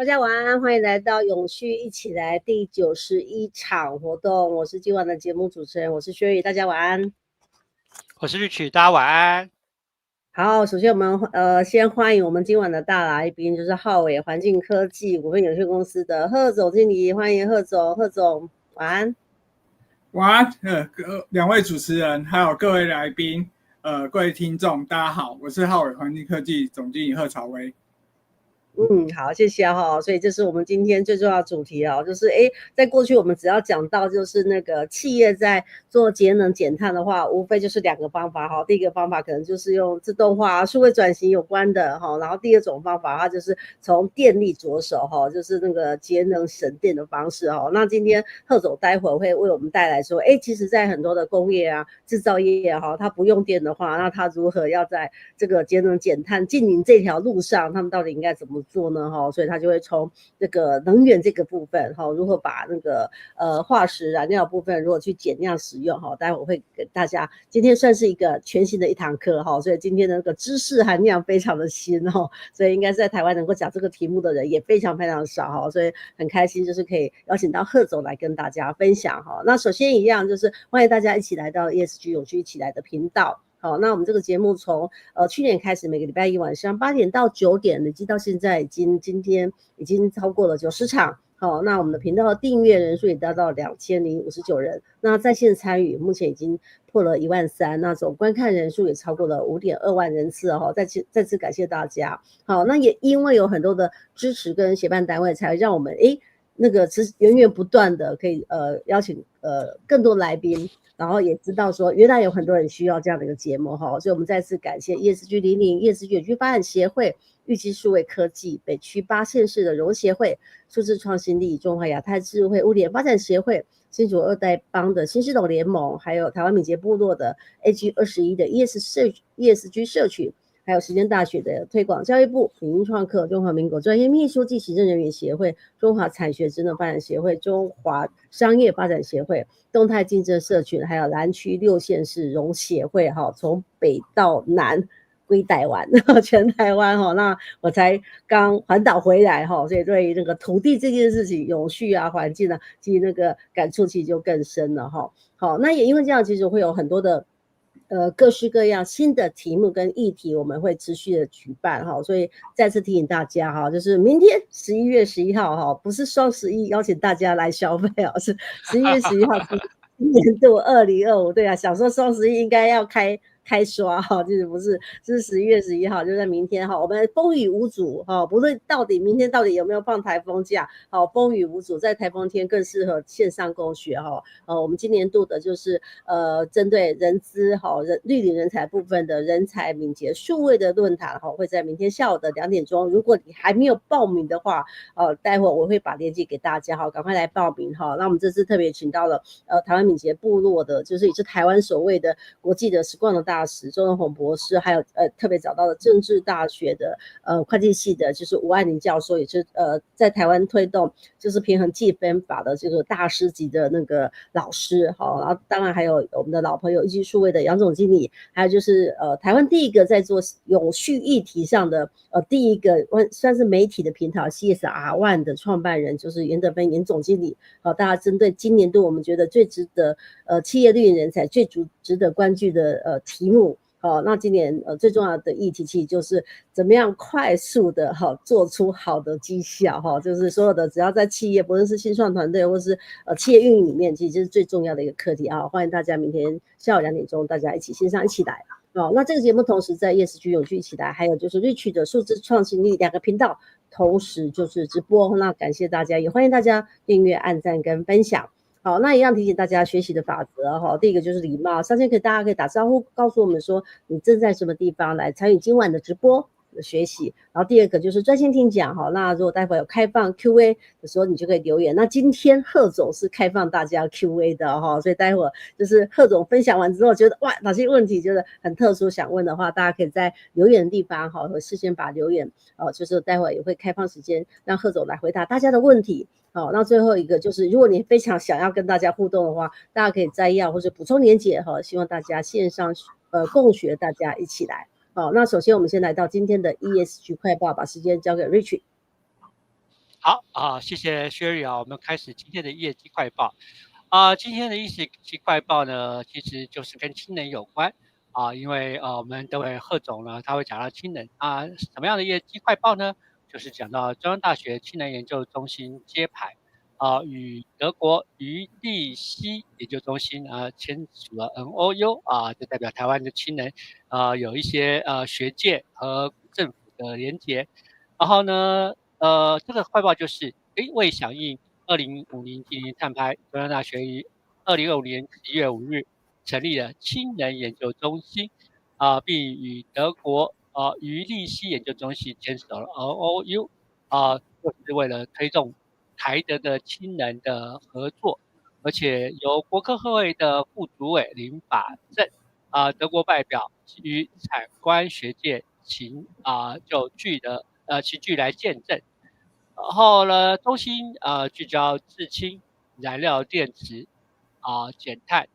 大家晚安，欢迎来到永续一起来第91场活动。我是今晚的节目主持人，我是薛宇，大家晚安。我是Rich，大家晚安。好，首先我们先欢迎我们今晚的大来宾，就是浩伟环境科技股份有限公司的贺总经理，欢迎贺总，贺总晚安。晚安，两位主持人，还有各位来宾，各位听众，大家好，我是浩伟环境科技总经理贺朝威。好，谢谢哈。所以这是我们今天最重要的主题哦，就是在过去我们只要讲到就是那个企业在做节能减碳的话，无非就是2个方法哈。第一个方法可能就是用自动化、数位转型有关的哈，然后第二种方法它就是从电力着手哈，就是那个节能省电的方式哈。那今天贺总待会会为我们带来说，其实在很多的工业啊、制造业哈，它不用电的话，那它如何要在这个节能减碳近邻这条路上，他们到底应该怎么做呢？所以他就会从这个能源这个部分，如何把那个化石燃料部分如何去减量使用，待会我会给大家，今天算是一个全新的一堂课，所以今天的那个知识含量非常的新，所以应该是在台湾能够讲这个题目的人也非常非常少，所以很开心就是可以邀请到贺总来跟大家分享。那首先一样就是欢迎大家一起来到 ESG 永续一起来的频道。好，那我们这个节目从去年开始，每个礼拜一晚上8点到9点，累计到现在今天已经超过了90场。好，那我们的频道的订阅人数也达到2059人，那在线参与目前已经破了13000，那总观看人数也超过了5.2万人次哦，再次感谢大家。好，那也因为有很多的支持跟协办单位，才让我们那个源源不断的可以邀请更多来宾。然后也知道说，原来有很多人需要这样的一个节目哈，所以我们再次感谢 ESG00、ESG 永续发展协会、玉基数位科技、北区8县市的融协会、数字创新力、中华亚太智慧物联发展协会、新竹2代帮的新市董联盟，还有台湾敏捷部落的 AG21的 ESG 社群。还有实践大学的推广教育部、影音创客、中华民国专业秘书暨行政人员协会、中华产学职能发展协会、中华商业发展协会、动态竞争社群，还有南区6县市融协会，从北到南归台湾，全台湾，那我才刚环岛回来，所以对于那个土地这件事情、永续啊、环境啊，其实那个感触其实就更深了哈。好，那也因为这样，其实会有很多的各式各样新的题目跟议题，我们会持续的举办哈，所以再次提醒大家哈，就是明天11月11号哈，不是双11邀请大家来消费哦，是11月11号是今年度2025，对啊，想说双11应该要开刷哈，就是不是，是11月11号，就在明天哈，我们风雨无阻哈，不论明天到底有没有放台风假，好，风雨无阻，在台风天更适合线上共学哈。我们今年度的就是针对人资绿领人才部分的人才敏捷数位的论坛会在明天下午的2点钟，如果你还没有报名的话，待会我会把链接给大家哈，赶快来报名哈。那我们这次特别请到了台湾敏捷部落的，就是也是台湾首位的国际的时光的大使周荣宏博士，还有特别找到了政治大学的会计系的，就是吴爱玲教授，也是在台湾推动就是平衡计分法的这个大师级的那个老师，然后当然还有我们的老朋友一级数位的杨总经理，还有就是台湾第一个在做永续议题上的第一个算是媒体的平台 CSR1 的创办人，就是严德芬严总经理。大家针对今年度我们觉得最值得企业绿领人才最值得关注的题目。那今年最重要的议题其实就是怎么样快速的做出好的绩效就是所有的只要在企业，不论是新创团队或是企业运营里面，其实就是最重要的一个课题啊！欢迎大家明天下午2点钟大家一起线上一起来。那这个节目同时在 ESG 永续一起来，还有就是 Rich 的数字创新力2个频道同时就是直播，那感谢大家，也欢迎大家订阅、按赞跟分享。好，那一样提醒大家学习的法则哈。第一个就是礼貌，上线大家可以打招呼，告诉我们说你正在什么地方来参与今晚的直播的学习。然后第二个就是专心听讲哈。那如果待会有开放 Q&A 的时候，你就可以留言。那今天贺总是开放大家 Q&A 的哈，所以待会就是贺总分享完之后，觉得哇哪些问题就是很特殊想问的话，大家可以在留言的地方哈，和事先把留言就是待会也会开放时间让贺总来回答大家的问题。好，那最后一个就是，如果你非常想要跟大家互动的话，大家可以摘要或者补充连结哈，希望大家线上共学，大家一起来。好，那首先我们先来到今天的 ESG 快报，把时间交给 Rich。好谢谢 Sherry 我们开始今天的业绩快报。今天的业绩快报呢，其实就是跟氢能有关因为我们这位贺总呢，他会讲到氢能什么样的业绩快报呢？就是讲到中央大学氢能研究中心揭牌与德国余力西研究中心签署了 MOU 就代表台湾的氢能有一些学界和政府的连结。然后呢，这个快报就是为响应2050净零碳排，中央大学于2025年11月5日成立了氢能研究中心并与德国余力西研究中心签署了 MOU 就是为了推动台德的氢能的合作，而且由国科会的副主委林法正德国代表与产官学界齐聚来见证。然后呢，中心聚焦制氢、燃料电池减碳、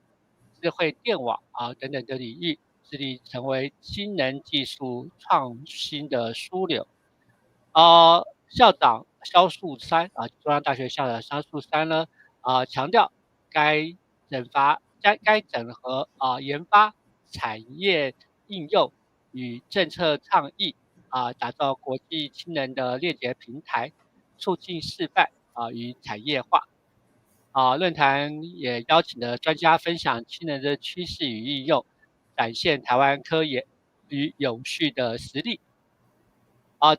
智慧电网等等的领域，致力成为氢能技术创新的枢纽。校长肖树山中央大学校长肖树山呢强调该整合研发、产业应用与政策倡议打造国际氢能的链接平台，促进示范与产业化。论坛也邀请了专家分享氢能的趋势与应用，展现台湾科研与永续的实力。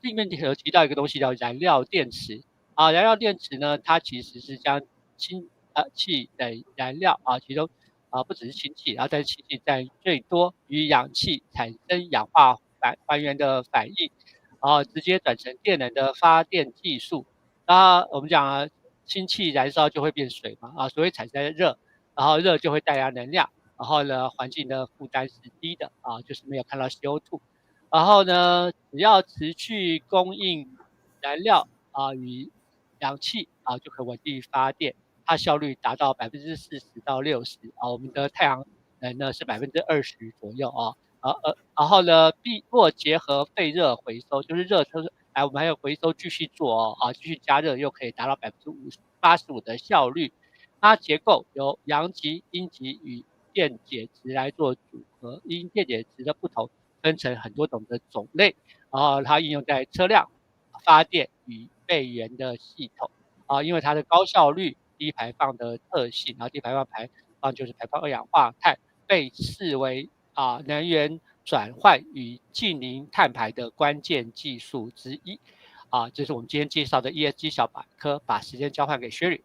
这里面有提到一个东西叫燃料电池燃料电池呢，它其实是将氢气的燃料其中不只是氢气，然后但是氢气占最多，与氧气产生氧化还原的反应直接转成电能的发电技术。我们讲氢气燃烧就会变水嘛所以产生热，然后热就会带来能量，然后呢环境的负担是低的就是没有看到 CO2。然后呢，只要持续供应燃料与氧气就可稳定发电，它效率达到40%到60%我们的太阳能呢是20%左右然后呢，若结合废热回收，就是热车我们还有回收继续做继续加热又可以达到85%的效率。它结构由阳极、阴极与电解质来做组合，因电解质的不同分成很多种的种类，然后它应用在车辆、发电与备源的系统因为它的高效率、低排放的特性，然后低排放就是排放二氧化碳，被视为能源转换与近零碳排的关键技术之一这是我们今天介绍的 ESG 小百科，把时间交换给 Sherry。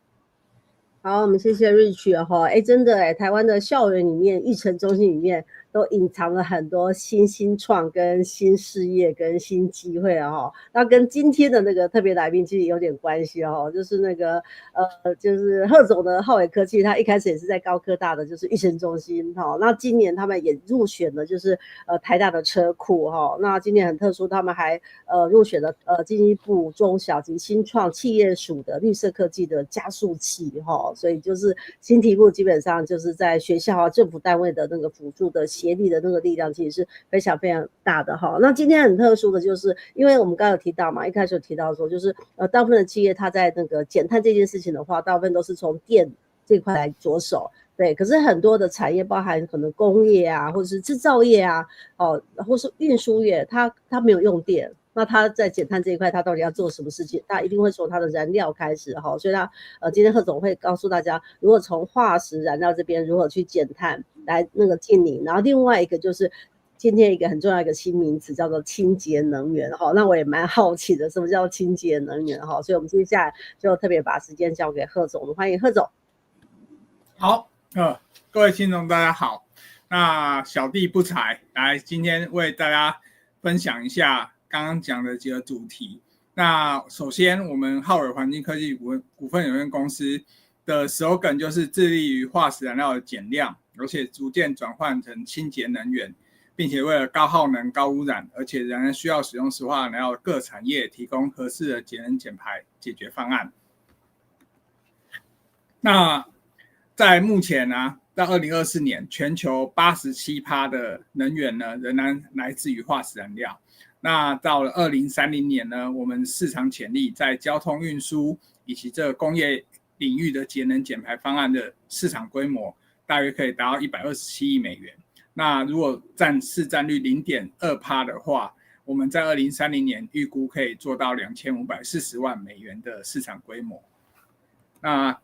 好，我们谢谢 Rich 真的台湾的校园里面、育成中心里面都隐藏了很多新创跟新事业跟新机会那跟今天的那个特别来宾其实有点关系就是那个就是贺总的浩伟科技，他一开始也是在高科大的就是育成中心那今年他们也入选了就是台大的车库那今年很特殊，他们还入选了经济部中小及新创企业署的绿色科技的加速器所以就是新题目基本上就是在学校政府单位的那个辅助的协力的那个力量其实是非常非常大的那今天很特殊的就是因为我们刚刚有提到嘛，一开始有提到说就是大部分的企业它在那个减碳这件事情的话，大部分都是从电这块来着手，对，可是很多的产业包含可能工业或者是制造业或是运输业，它没有用电，那他在减碳这一块，他到底要做什么事情？他一定会从他的燃料开始所以他今天贺总会告诉大家，如果从化石燃料这边如何去减碳来那个净零，然后另外一个就是今天一个很重要一个新名词叫做清洁能源那我也蛮好奇的，什么叫清洁能源所以我们接下来就特别把时间交给贺总，我们欢迎贺总。好，各位听众大家好，那小弟不才来今天为大家分享一下刚刚讲的几个主题。那首先我们浩尔环境科技股份有限公司的 slogan 就是致力于化石燃料的减量，而且逐渐转换成清洁能源，并且为了高耗能、高污染，而且仍然需要使用石化燃料的各产业提供合适的节能减排解决方案。那在目前到2024年，全球87%的能源呢仍然来自于化石燃料。那到了2030年呢，我们市场潜力在交通运输以及这个工业领域的节能减排方案的市场规模，大约可以达到127亿美元。那如果市占率 0.2% 的话，我们在2030年预估可以做到2540万美元的市场规模。那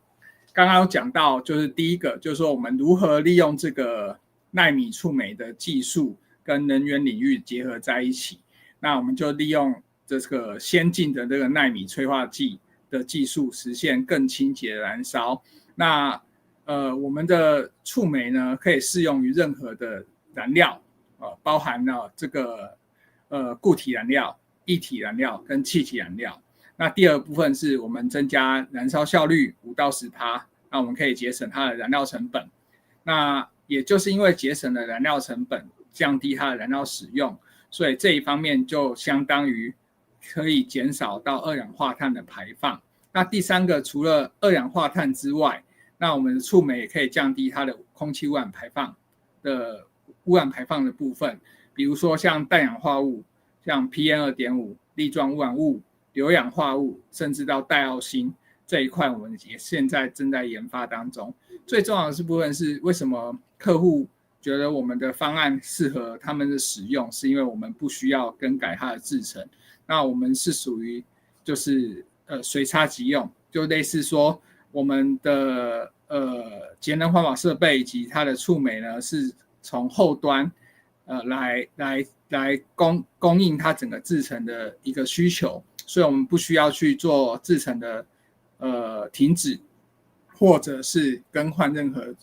刚刚有讲到，就是第一个就是说我们如何利用这个奈米触媒的技术跟能源领域结合在一起。那我们就利用这个先进的这个奈米催化剂的技术，实现更清洁的燃烧。那我们的触媒呢，可以适用于任何的燃料，包含了这个固体燃料、液体燃料跟气体燃料。那第二部分是我们增加燃烧效率5到10%，那我们可以节省它的燃料成本。那也就是因为节省了燃料成本，降低它的燃料使用，所以这一方面就相当于可以减少到二氧化碳的排放。那第三个，除了二氧化碳之外，那我们的触媒也可以降低它的空气污染排放的部分，比如说像氮氧化物、像 PM2.5、粒状污染物、硫氧化物，甚至到戴奥辛这一块，我们也现在正在研发当中。最重要的部分是，为什么客户觉得我们的方案适合他们的使用，是因为我们不需要更改它的制程。那我们是属于就是随插即用，就类似说我们的节能环保设备以及它的触媒呢，是从后端来供应它整个制程的一个需求，所以我们不需要去做制程的停止，或者是更换任何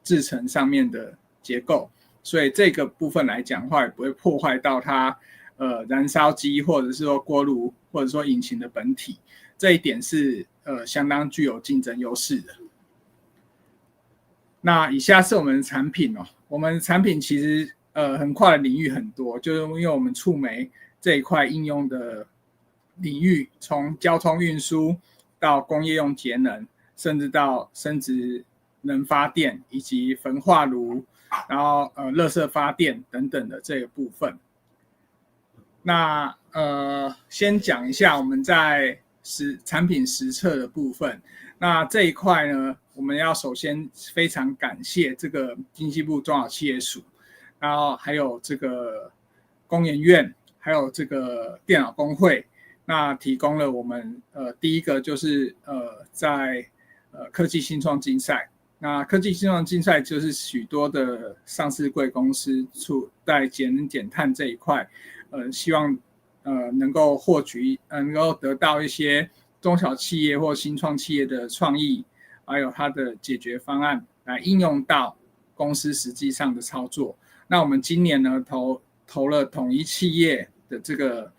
制程上面的结构，所以这个部分来讲的话，也不会破坏到它燃烧机或者是说锅炉或者说引擎的本体，这一点是相当具有竞争优势的。那以下是我们的产品哦，我们的产品其实横跨的领域很多，就是因为我们触媒这一块应用的领域，从交通运输到工业用节能，甚至到生质能发电以及焚化炉，然后垃圾发电等等的这个部分。那先讲一下我们在产品实测的部分。那这一块呢，我们要首先非常感谢这个经济部中小企业署，然后还有这个工研院，还有这个电脑工会，那提供了我们第一个就是在科技新创竞赛。那科技新创竞赛就是许多的上市柜公司在节能减碳这一块，希望能够获取能够得到一些中小企业或新创企业的创意，还有它的解决方案来应用到公司实际上的操作。那我们今年呢投了统一企业的这个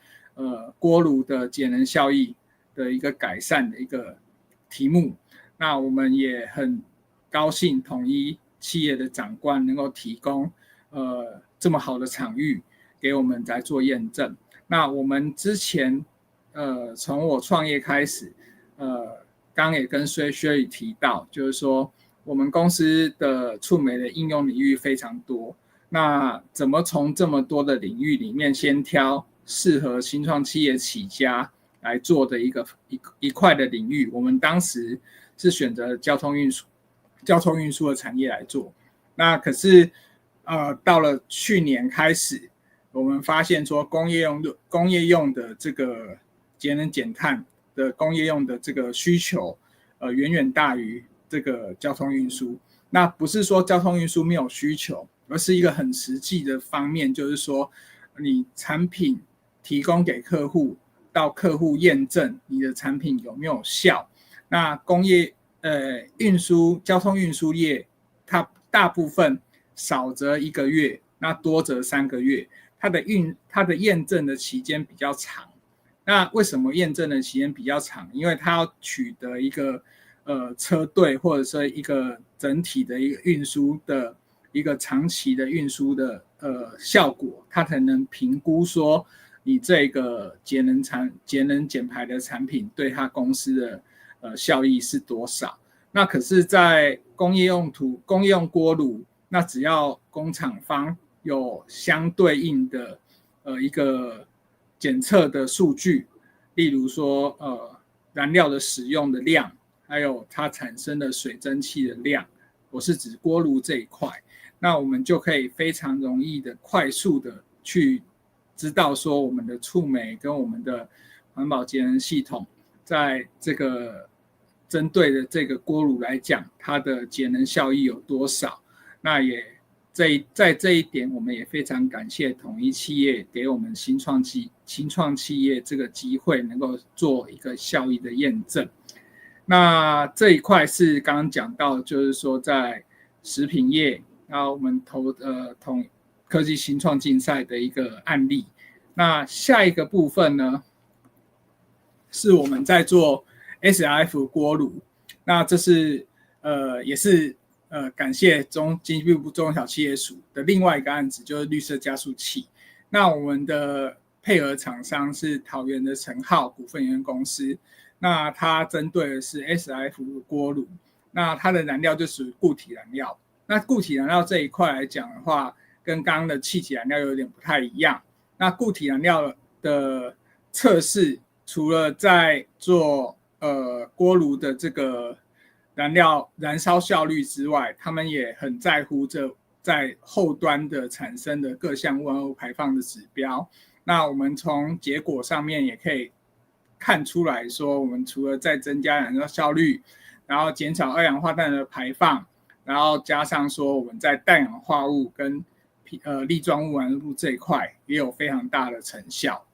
锅炉的节能效益的一个改善的一个题目。那我们也很高兴统一企业的长官能够提供这么好的场域给我们来做验证。那我们之前从我创业开始，刚也跟薛宇提到，就是说我们公司的触媒的应用领域非常多，那怎么从这么多的领域里面先挑适合新创企业起家来做的一块的领域？我们当时是选择交通运输的产业来做。那可是到了去年开始，我们发现说工业用的这个节能减碳的工业用的这个需求远远大于这个交通运输。那不是说交通运输没有需求，而是一个很实际的方面，就是说你产品提供给客户，到客户验证你的产品有没有效。那交通运输业，它大部分少则1个月，那多则3个月，它的验证的期间比较长。那为什么验证的期间比较长？因为它要取得一个车队或者是一个整体的一个运输的一个长期的运输的效果，它才能评估说你这个节能减排的产品对它公司的效益是多少。那可是，在工业用锅炉，那只要工厂方有相对应的一个检测的数据，例如说燃料的使用的量，还有它产生的水蒸气的量，我是指锅炉这一块，那我们就可以非常容易的、快速的去知道说我们的触媒跟我们的环保节能系统在这个针对的这个锅炉来讲，它的节能效益有多少。那也在这一点，我们也非常感谢统一企业给我们新创企业这个机会，能够做一个效益的验证。那这一块是刚刚讲到，就是说在食品业，然后我们同科技新创竞赛的一个案例。那下一个部分呢，是我们在做 SRF 锅炉。那这是也是感谢经济部中小企业署的另外一个案子，就是绿色加速器。那我们的配合厂商是桃园的成浩股份有限公司。那它针对的是 SRF 锅炉，那它的燃料就属于固体燃料。那固体燃料这一块来讲的话，跟刚刚的气体燃料有点不太一样。那固体燃料的测试，除了在做锅炉的这个燃烧效率之外，他们也很在乎这在后端的产生的各项温室排放的指标。那我们从结果上面也可以看出来说，我们除了在增加燃烧效率，然后减少二氧化碳的排放，然后加上说我们在氮氧化物跟粒状污染物这一块也有非常大的成效。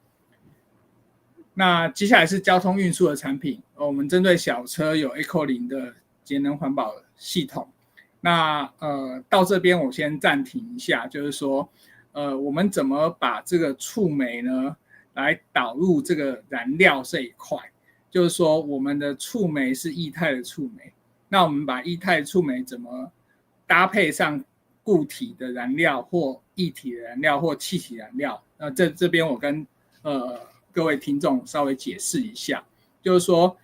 那接下来是交通运输的产品，我们针对小车有 Eco0的节能环保系统。那到这边我先暂停一下，就是说我们怎么把这个触媒呢来导入这个燃料这一块，就是说我们的触媒是液态的触媒，那我们把液态触媒怎么搭配上固体的燃料或液体的燃料或气体燃料？这边我跟各位听众稍微解释一下，就是说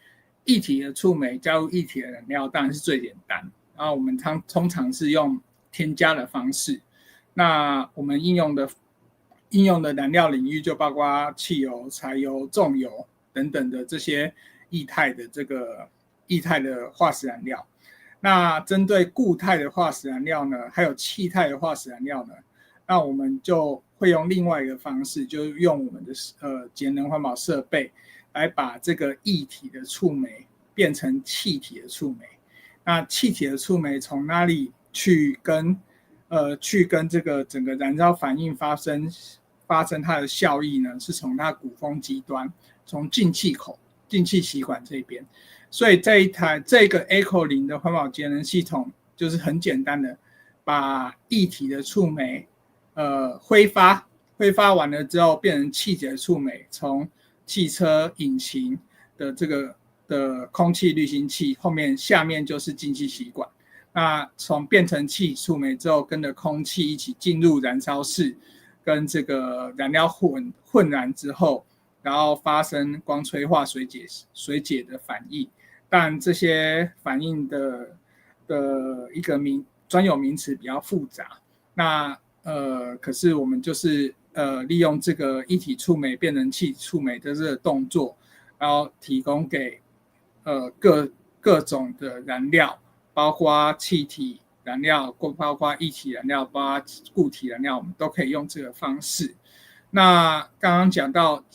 液体的触媒加入液体的燃料当然是最简单，然后我们通常是用添加的方式。那我们应用的燃料领域就包括汽油、柴油、重油等等的这些液态的化石燃料。那针对固态的化石燃料呢，还有气态的化石燃料呢，那我们就会用另外一个方式，就是用我们的节能环保设备来把这个液体的触媒变成气体的触媒。那气体的触媒从哪里去跟这个整个燃烧反应发生它的效益呢？是从它鼓风机端，从进气吸管这边。所以这个 Eco0的环保节能系统就是很简单的，把液体的触媒挥发完了之后变成气体的触媒，从汽车引擎的这个的空气滤清器下面就是进气吸管。那从变成气触媒之后，跟着空气一起进入燃烧室，跟这个燃料混燃之后，然后发生光催化水解的反应。但这些反应的一个专有名词比较复杂。那可是我们就是利用这个液体触媒变成气体触媒的这个动作，然后提供给各种的燃料，包括气体燃料，包括液体燃料，包括固体燃料，我们都可以用这个方式。那刚刚讲到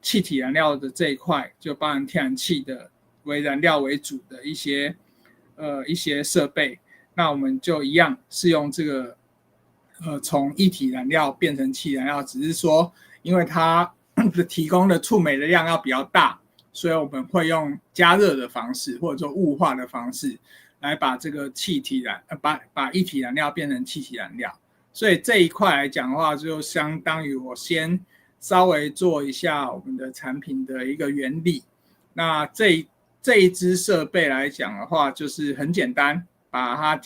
气体燃料的这一块，就包含天然气的为燃料为主的一些设备，那我们就一样是用这个从液体燃料变成气体燃料，只是说因为它提供的触媒的量要比较大，所以我们会用加热的方式或者说雾化的方式来把这个把液体燃料变成气体燃料。所以这一块来讲的话，就相当于我先稍微做一下我们的产品的一个原理。那这一支设备来讲的话，就是很简单，把它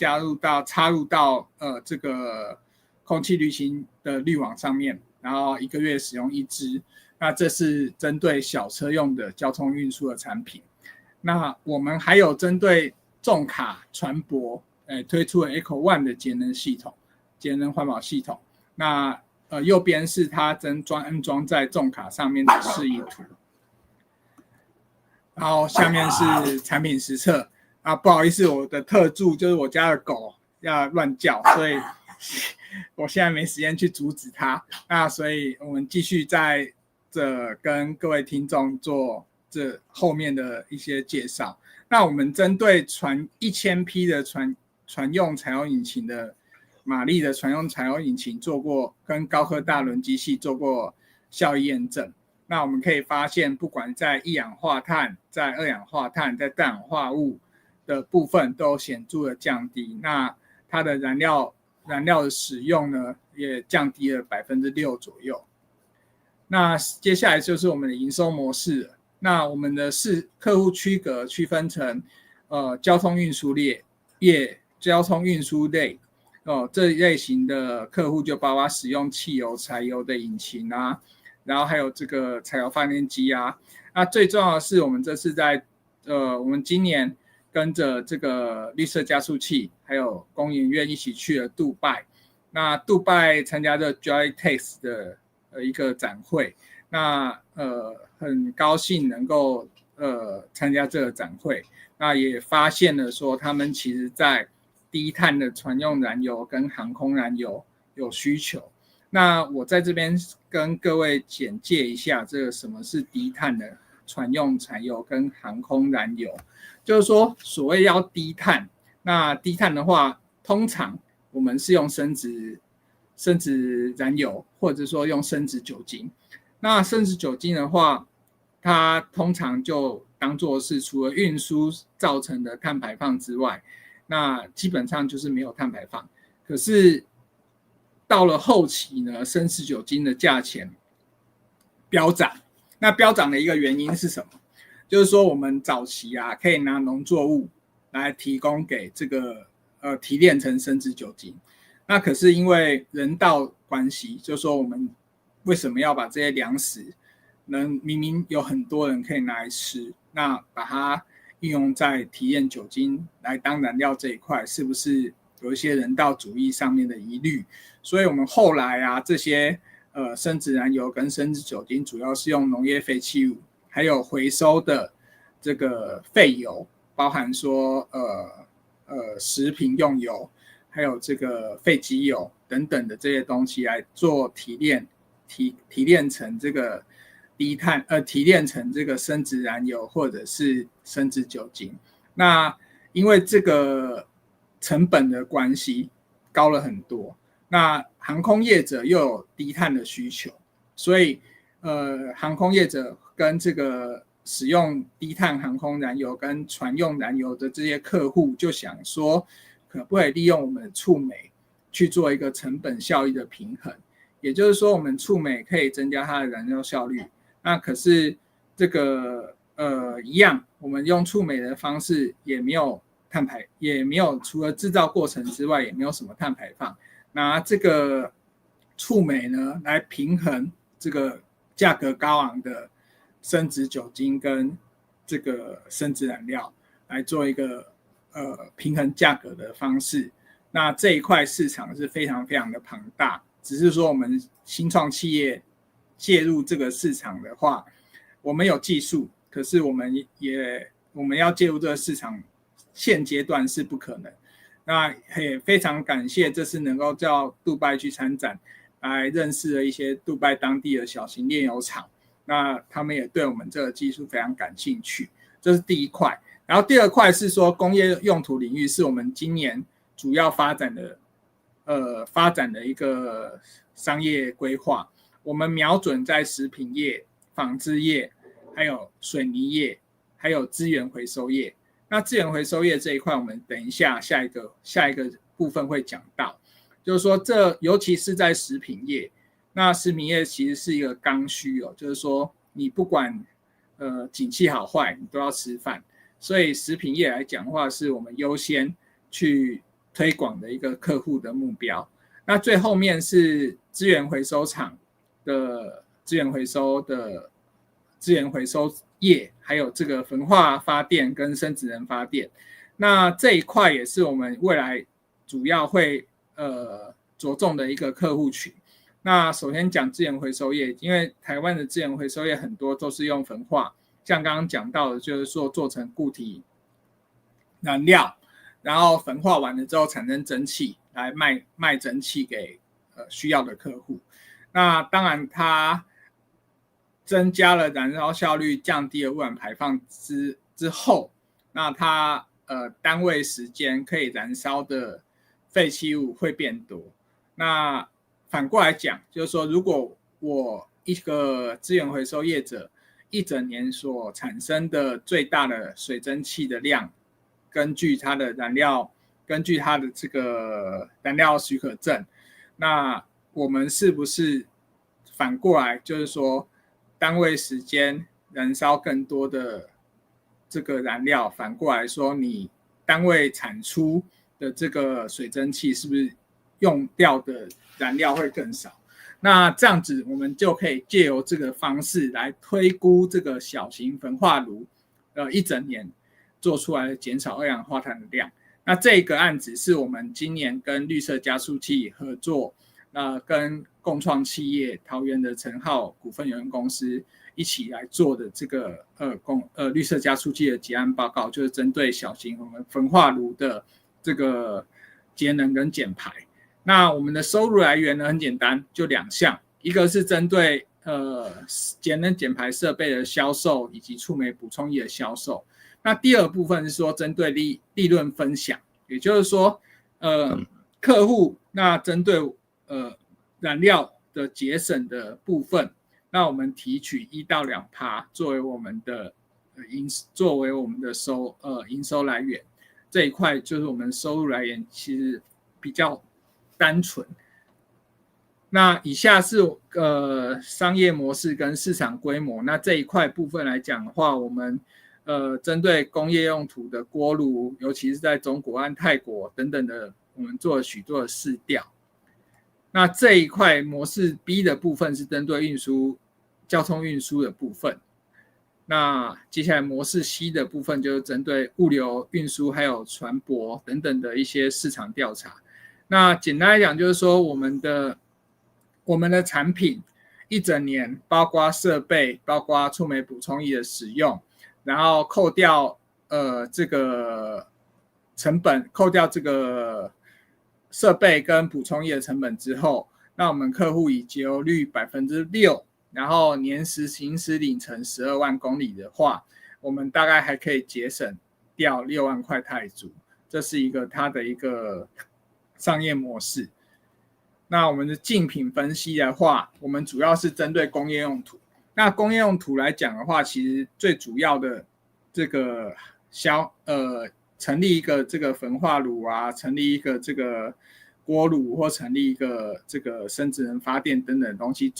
插入到这个空气滤清的滤网上面，然后1个月使用1支。那这是针对小车用的交通运输的产品。那我们还有针对重卡船舶推出了 Eco One 的节能系统，节能环保系统。那右边是它安装在重卡上面的示意图，然后下面是产品实测啊。不好意思，我的特助就是我家的狗要乱叫，所以我现在没时间去阻止它。那所以我们继续在这跟各位听众做这后面的一些介绍。那我们针对1000匹的船用柴油引擎的马力的船用柴油引擎做过跟高科大轮机系做过效益验证。那我们可以发现，不管在一氧化碳、在二氧化碳、在氮氧化物的部分都有显著的降低。那它的燃料的使用呢，也降低了6%左右。那接下来就是我们的营收模式了。那我们的客户区隔区分成交通运输交通运输类这一类型的客户就包括使用汽油、柴油的引擎啊，然后还有这个柴油发电机啊。那最重要的是，我们这次在我们今年跟着这个绿色加速器还有工研院一起去了杜拜。那杜拜参加这 Joytex 的一个展会，那很高兴能够参加这个展会。那也发现了说，他们其实在低碳的船用燃油跟航空燃油有需求。那我在这边跟各位简介一下，这个什么是低碳的船用柴油跟航空燃油。就是说，所谓要低碳，那低碳的话，通常我们是用生质燃油，或者说用生质酒精。那生质酒精的话，它通常就当作是除了运输造成的碳排放之外，那基本上就是没有碳排放。可是到了后期呢，生质酒精的价钱飙涨。那飙涨的一个原因是什么？就是说我们早期啊，可以拿农作物来提供给这个提炼成生质酒精。那可是因为人道关系，就是说我们为什么要把这些粮食明明有很多人可以拿来吃，那把它运用在提炼酒精来当燃料这一块，是不是有一些人道主义上面的疑虑？所以我们后来啊，这些生质燃油跟生质酒精主要是用农业废弃物，还有回收的这个废油，包含说食品用油，还有这个废机油等等的这些东西来做提炼成这个提炼成这个生质燃油或者是生质酒精。那因为这个成本的关系高了很多，那航空业者又有低碳的需求，所以航空业者跟这个使用低碳航空燃油跟船用燃油的这些客户就想说，可不可以利用我们的触媒去做一个成本效益的平衡？也就是说，我们触媒可以增加它的燃料效率，那可是这个一样，我们用触媒的方式也没有除了制造过程之外，也没有什么碳排放。拿这个触媒呢来平衡这个价格高昂的生质酒精跟这个生质燃料，来做一个平衡价格的方式。那这一块市场是非常非常的庞大，只是说我们新创企业介入这个市场的话，我们有技术，可是我们要介入这个市场，现阶段是不可能。那也非常感谢这次能够到杜拜去参展，来认识了一些杜拜当地的小型炼油厂，那他们也对我们这个技术非常感兴趣，这是第一块。然后第二块是说工业用途领域，是我们今年主要发展的一个商业规划。我们瞄准在食品业、纺织业，还有水泥业，还有资源回收业。那资源回收业这一块，我们等一下下一个部分会讲到，就是说尤其是在食品业，那食品业其实是一个刚需哦，就是说你不管景气好坏，你都要吃饭，所以食品业来讲的话，是我们优先去推广的一个客户的目标。那最后面是资源回收厂的资源回收业，还有这个焚化发电跟生质能发电。那这一块也是我们未来主要会着重的一个客户群。那首先讲资源回收业，因为台湾的资源回收业很多都是用焚化，像刚刚讲到的，就是说做成固体燃料，然后焚化完了之后产生蒸汽，来卖蒸汽给需要的客户。那当然它增加了燃烧效率，降低了污染排放之后，那它单位时间可以燃烧的废弃物会变多。那反过来讲，就是说，如果我一个资源回收业者一整年所产生的最大的水蒸气的量，根据它的这个燃料许可证，那我们是不是反过来，就是说，单位时间燃烧更多的这个燃料，反过来说，你单位产出的这个水蒸气是不是用掉的燃料会更少？那这样子我们就可以借由这个方式来推估这个小型焚化炉一整年做出来的减少二氧化碳的量。那这个案子是我们今年跟绿色加速器合作，跟共创企业桃园的成浩股份有限公司一起来做的这个绿色加速器的结案报告，就是针对小型焚化炉的这个节能跟减排。那我们的收入来源呢很简单，就2项，一个是针对节能减排设备的销售以及触媒补充液的销售。那第二部分是说针对利润分享，也就是说客户那针对燃料的节省的部分，那我们提取1到2%作为我们的营收来源。这一块就是我们收入来源其实比较单纯。那以下是商业模式跟市场规模。那这一块部分来讲的话，我们针对工业用途的锅炉，尤其是在中国和泰国等等的，我们做了许多的试调。那这一块模式 B 的部分是针对交通运输的部分。那接下来模式 C 的部分就是针对物流运输还有船舶等等的一些市场调查。那简单来讲就是说，我们的产品一整年包括设备，包括触媒补充液的使用，然后扣掉这个成本，扣掉这个设备跟补充液的成本之后，那我们客户以节油率 6%， 然后年时行驶里程12万公里的话，我们大概还可以节省掉6万块泰铢，这是它的一个商业模式。那我们的竞品分析的话，我们主要是针对工业用途。那工业用途来讲的话，其实最主要的这个成立一个这个焚化炉啊，成立一个这个锅炉，或成立一个这个生质能发电等等的东西，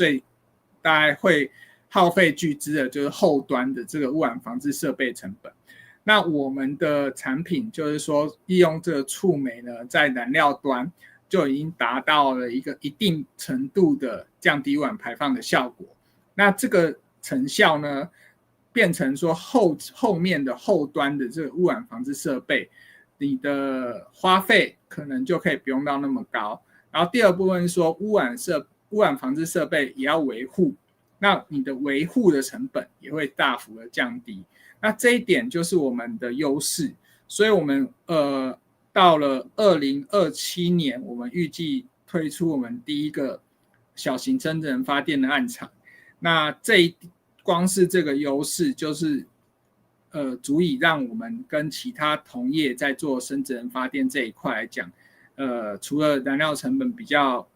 大概会耗费巨资的就是后端的这个污染防治设备成本。那我们的产品就是说，利用这个触媒呢，在燃料端就已经达到了一个一定程度的降低污染排放的效果。那这个成效呢，变成说后面的后端的这个污染防治设备，你的花费可能就可以不用到那么高。然后第二部分是说，污染防治设备也要维护，那你的维护的成本也会大幅的降低。那这一点就是我们的优势，所以我们到了2027年，我们预计推出我们第一个小型生质能发电的案场。那光是这个优势，就是足以让我们跟其他同业在做生质能发电这一块来讲，除了燃料成本比较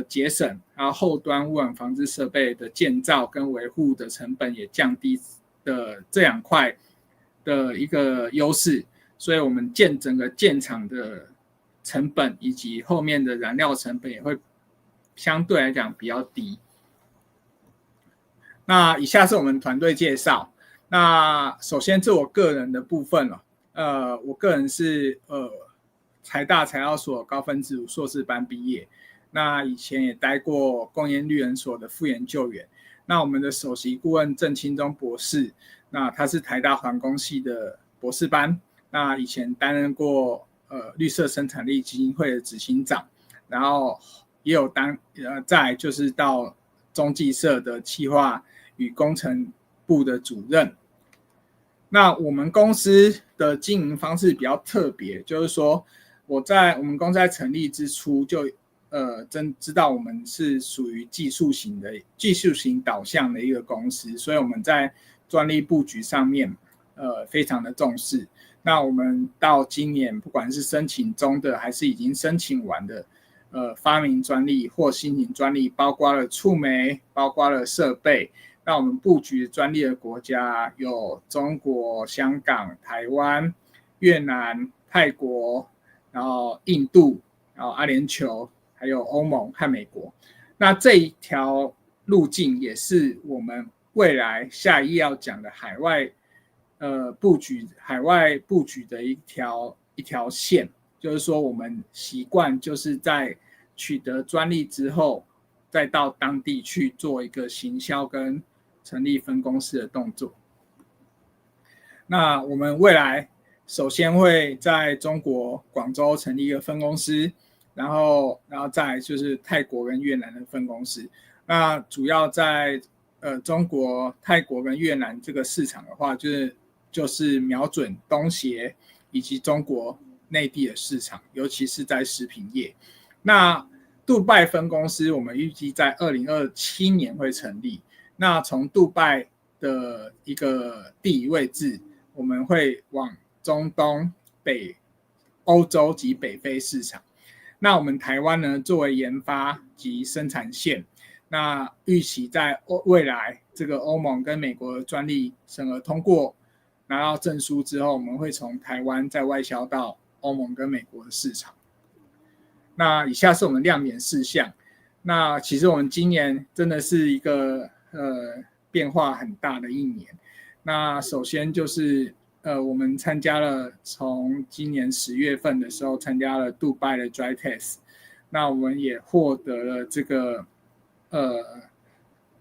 节省，然后后端污染防治设备的建造跟维护的成本也降低的这2块的一个优势，所以我们整个建厂的成本以及后面的燃料成本也会相对来讲比较低。那以下是我们团队介绍。那首先是我个人的部分了，我个人是台大材料所高分子硕士班毕业，那以前也待过工研绿研所的副研究员。那我们的首席顾问郑清忠博士，那他是台大环工系的博士班，那以前担任过绿色生产力基金会的执行长，然后也有再来就是到中计社的企划与工程部的主任。那我们公司的经营方式比较特别，就是说我们公司在成立之初就真知道我们是属于技术型导向的一个公司，所以我们在专利布局上面非常的重视。那我们到今年不管是申请中的还是已经申请完的发明专利或新型专利，包括了触媒，包括了设备。那我们布局专利的国家有中国、香港、台湾、越南、泰国，然后印度，然后阿联酋，还有欧盟和美国。那这一条路径也是我们未来下一要讲的海外布局的一条线，就是说我们习惯就是在取得专利之后，再到当地去做一个行销跟成立分公司的动作。那我们未来首先会在中国广州成立一个分公司，然后再来就是泰国跟越南的分公司。那主要在中国、泰国跟越南这个市场的话，就是瞄准东协以及中国内地的市场，尤其是在食品业。那杜拜分公司我们预计在2027年会成立。那从杜拜的一个地理位置，我们会往中东、欧洲及北非市场。那我们台湾呢，作为研发及生产线，那预期在未来这个欧盟跟美国的专利审核通过，拿到证书之后，我们会从台湾再外销到欧盟跟美国的市场。那以下是我们亮点事项。那其实我们今年真的是一个变化很大的一年。那首先就是我们参加了从今年10月份的时候参加了杜拜的 Dry Test， 那我们也获得了这个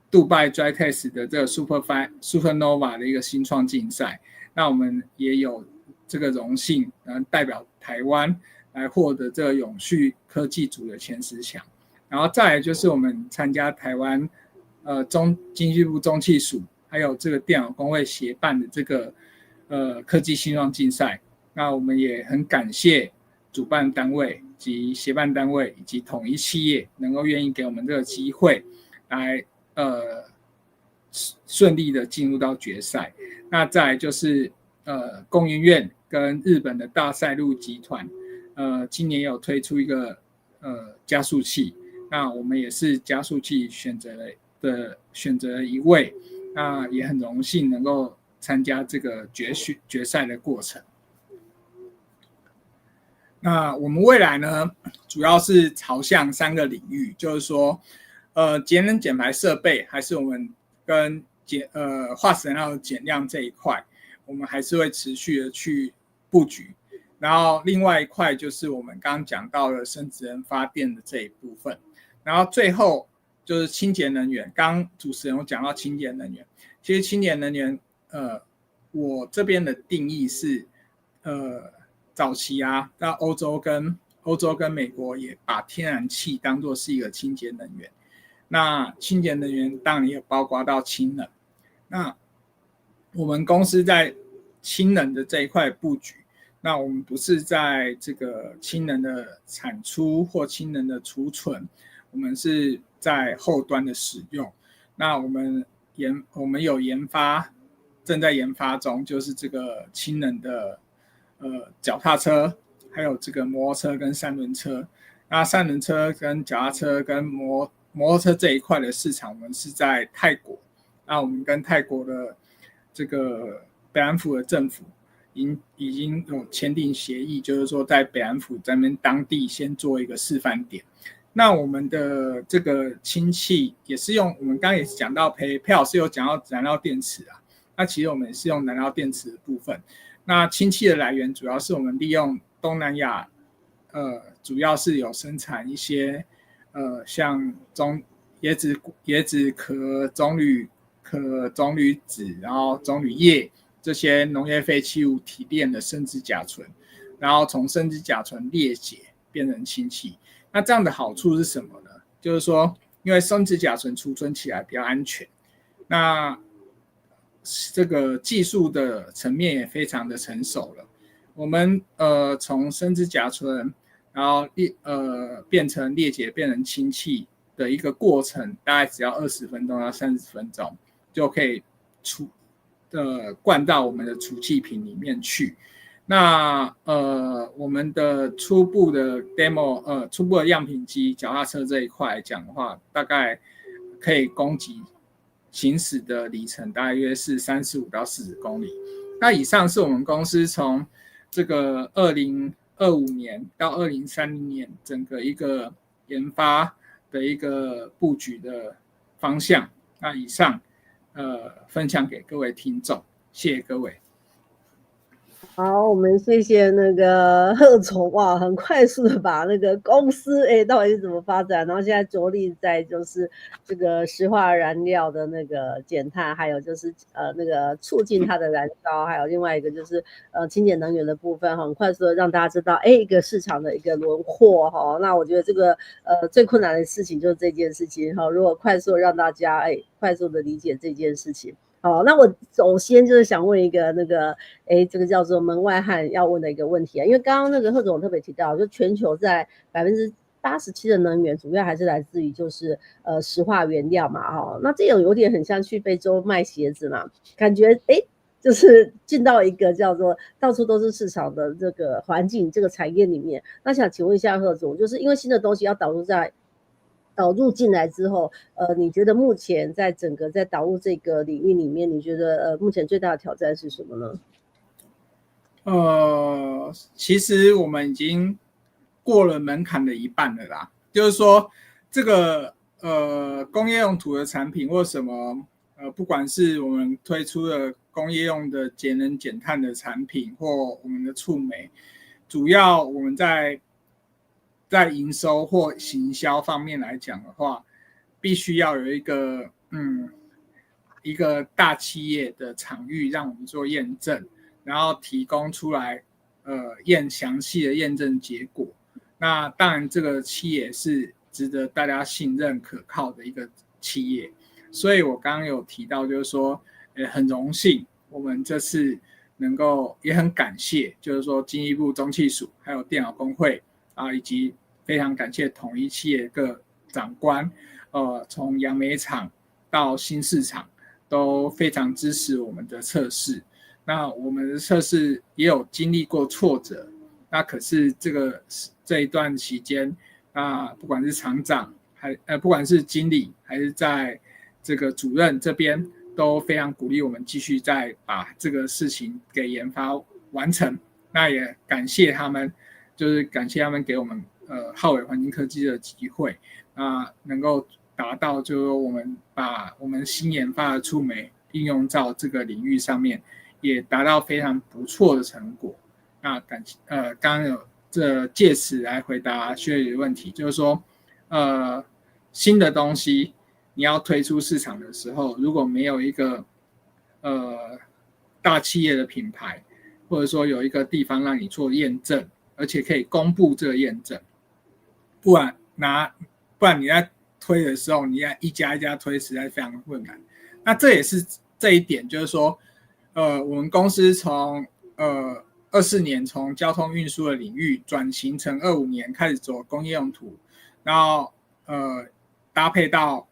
杜拜 Dry Test 的这个 Supernova 的一个新创竞赛。那我们也有这个荣幸代表台湾来获得这个永续科技组的前10强。然后再来就是我们参加台湾经济部中企署还有这个电脑工会协办的这个科技新创竞赛。那我们也很感谢主办单位及协办单位以及统一企业能够愿意给我们这个机会来顺利的进入到决赛。那再来就是工研院跟日本的大赛路集团今年有推出一个加速器，那我们也是加速器选择了一位，那也很荣幸能够参加这个决赛的过程。那我们未来呢，主要是朝向3个领域，就是说节能减排设备，还是我们跟化石燃料减量这一块，我们还是会持续的去布局。然后另外一块就是我们刚刚讲到的生质能发电的这一部分。然后最后就是清洁能源，刚刚主持人有讲到清洁能源，其实清洁能源我这边的定义是早期在欧洲跟美国也把天然气当作是一个清洁能源。那清洁能源当然也包括到氢能。那我们公司在氢能的这一块布局，那我们不是在这个氢能的产出或氢能的储存，我们是在后端的使用。那我们有正在研发中，就是这个氢能的脚踏车，还有这个摩托车跟三轮车。那三轮车跟脚踏车跟摩托车这一块的市场，我们是在泰国。那我们跟泰国的这个北安府的政府已经有签订协议，就是说在北安府这边当地先做一个示范点。那我们的这个氢气也是用，我们刚刚也讲到PayPal是有讲到燃料电池啊，那其实我们也是用燃料电池的部分。那氢气的来源主要是我们利用东南亚，主要是有生产一些像椰子壳、棕榈籽，然后棕榈叶，这些农业废弃物提炼的生质甲醇，然后从生质甲醇裂解变成氢气。那这样的好处是什么呢？就是说，因为生质甲醇储存起来比较安全，那这个技术的层面也非常的成熟了。我们从生质甲醇，然后变成裂解变成氢气的一个过程，大概只要20分钟到30分钟就可以灌到我们的储气瓶里面去。那我们的初步的 demo 初步的样品机脚踏车这一块来讲的话，大概可以供给行驶的里程大约是35到40公里。那以上是我们公司从这个2025年到2030年整个一个研发的一个布局的方向。那以上分享给各位听众，谢谢各位。好，我们谢谢那个贺总，哇，很快速的把那个公司到底是怎么发展，然后现在着力在就是这个石化燃料的那个减碳，还有就是那个促进它的燃烧，还有另外一个就是清洁能源的部分，很快速的让大家知道一个市场的一个轮廓哈。那我觉得这个最困难的事情就是这件事情哈，如果快速让大家快速的理解这件事情。好，那我首先就是想问一个那个，这个叫做门外汉要问的一个问题啊，因为刚刚那个贺总特别提到，就全球在87%的能源主要还是来自于就是石化原料嘛，哈，那这种有点很像去非洲卖鞋子嘛，感觉就是进到一个叫做到处都是市场的这个环境这个产业里面，那想请问一下贺总，就是因为新的东西要导入进来之后，你觉得目前在整个在导入这个领域里面，你觉得目前最大的挑战是什么呢？其实我们已经过了门槛的一半了啦。就是说，这个工业用途的产品或什么不管是我们推出的工业用的节能减碳的产品，或我们的触媒，主要我们在营收或行销方面来讲的话，必须要有一个大企业的场域让我们做验证，然后提供出来详细的验证结果。那当然这个企业是值得大家信任可靠的一个企业，所以我刚刚有提到就是说很荣幸我们这次能够，也很感谢就是说经济部中企署还有电脑工会以及非常感谢统一企业各长官从杨梅厂到新市场都非常支持我们的测试。那我们的测试也有经历过挫折，那可是这一段期间不管是厂长不管是经理还是在这个主任这边都非常鼓励我们继续再把这个事情给研发完成。那也感谢他们，就是感谢他们给我们浩伟环境科技的机会能够达到就是说我们把我们新研发的触媒应用到这个领域上面，也达到非常不错的成果。那刚刚有借此来回答薛宇的问题，就是说新的东西你要推出市场的时候，如果没有一个大企业的品牌，或者说有一个地方让你做验证，而且可以公布这个验证，不然你在推的时候，你要一家一家推，实在非常困难。那这也是这一点，就是说我们公司从24年从交通运输的领域转型成25年开始走工业用途，然后搭配到